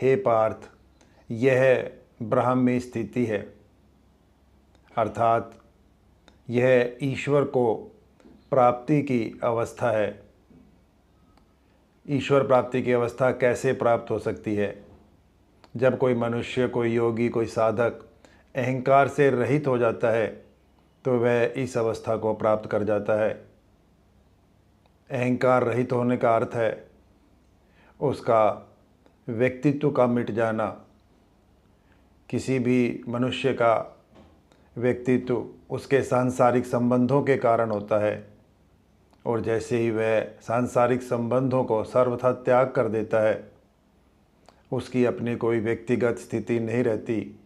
हे पार्थ, यह ब्राह्मी स्थिति है, अर्थात यह ईश्वर को प्राप्ति की अवस्था है। ईश्वर प्राप्ति की अवस्था कैसे प्राप्त हो सकती है? जब कोई मनुष्य, कोई योगी, कोई साधक अहंकार से रहित हो जाता है तो वह इस अवस्था को प्राप्त कर जाता है। अहंकार रहित होने का अर्थ है उसका व्यक्तित्व का मिट जाना। किसी भी मनुष्य का व्यक्तित्व उसके सांसारिक संबंधों के कारण होता है, और जैसे ही वह सांसारिक संबंधों को सर्वथा त्याग कर देता है, उसकी अपनी कोई व्यक्तिगत स्थिति नहीं रहती,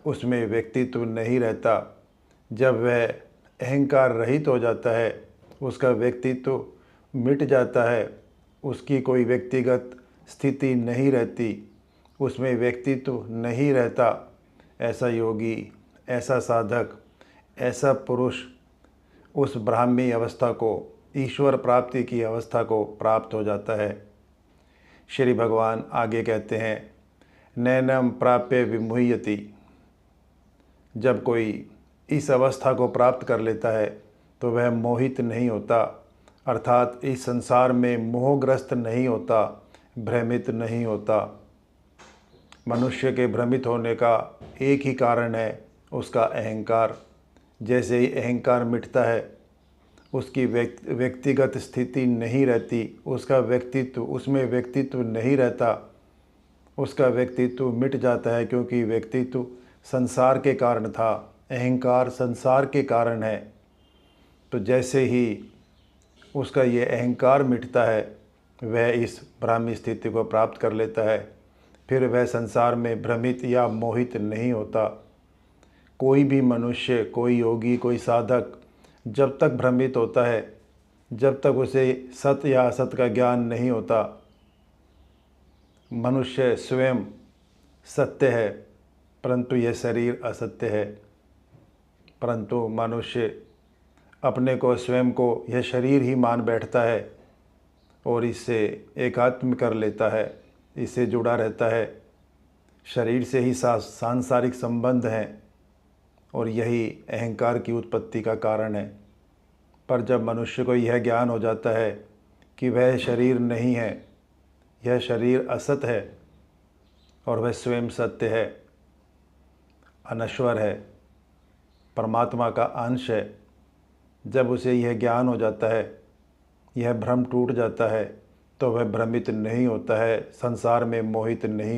उसमें व्यक्तित्व नहीं रहता। जब वह अहंकार रहित हो जाता है, उसका व्यक्तित्व मिट जाता है, उसकी कोई व्यक्तिगत स्थिति नहीं रहती, उसमें व्यक्तित्व नहीं रहता, ऐसा योगी, ऐसा साधक, ऐसा पुरुष उस ब्राह्मी अवस्था को, ईश्वर प्राप्ति की अवस्था को प्राप्त हो जाता है। श्री भगवान आगे कहते हैं, नैनम प्राप्य विमुह्यति। जब कोई इस अवस्था को प्राप्त कर लेता है तो वह मोहित नहीं होता, अर्थात इस संसार में मोहग्रस्त नहीं होता, भ्रमित नहीं होता। मनुष्य के भ्रमित होने का एक ही कारण है उसका अहंकार। जैसे ही अहंकार मिटता है, उसकी व्यक्तिगत स्थिति नहीं रहती, उसका व्यक्तित्व, उसमें व्यक्तित्व नहीं रहता, उसका व्यक्तित्व मिट जाता है, क्योंकि व्यक्तित्व संसार के कारण था, अहंकार संसार के कारण है। तो जैसे ही उसका ये अहंकार मिटता है, वह इस ब्राह्मी स्थिति को प्राप्त कर लेता है। फिर वह संसार में भ्रमित या मोहित नहीं होता। कोई भी मनुष्य, कोई योगी, कोई साधक जब तक भ्रमित होता है, जब तक उसे सत्य या असत का ज्ञान नहीं होता, मनुष्य स्वयं सत्य है परंतु यह शरीर असत्य है। परंतु मनुष्य अपने को, स्वयं को यह शरीर ही मान बैठता है और इससे एकात्म कर लेता है, इससे जुड़ा रहता है। शरीर से ही सांसारिक संबंध हैं और यही अहंकार की उत्पत्ति का कारण है। पर जब मनुष्य को यह ज्ञान हो जाता है कि वह शरीर नहीं है, यह शरीर असत है और वह स्वयं सत्य है, अनश्वर है, परमात्मा का अंश है, जब उसे यह ज्ञान हो जाता है, यह भ्रम टूट जाता है, तो वह भ्रमित नहीं होता है, संसार में मोहित नहीं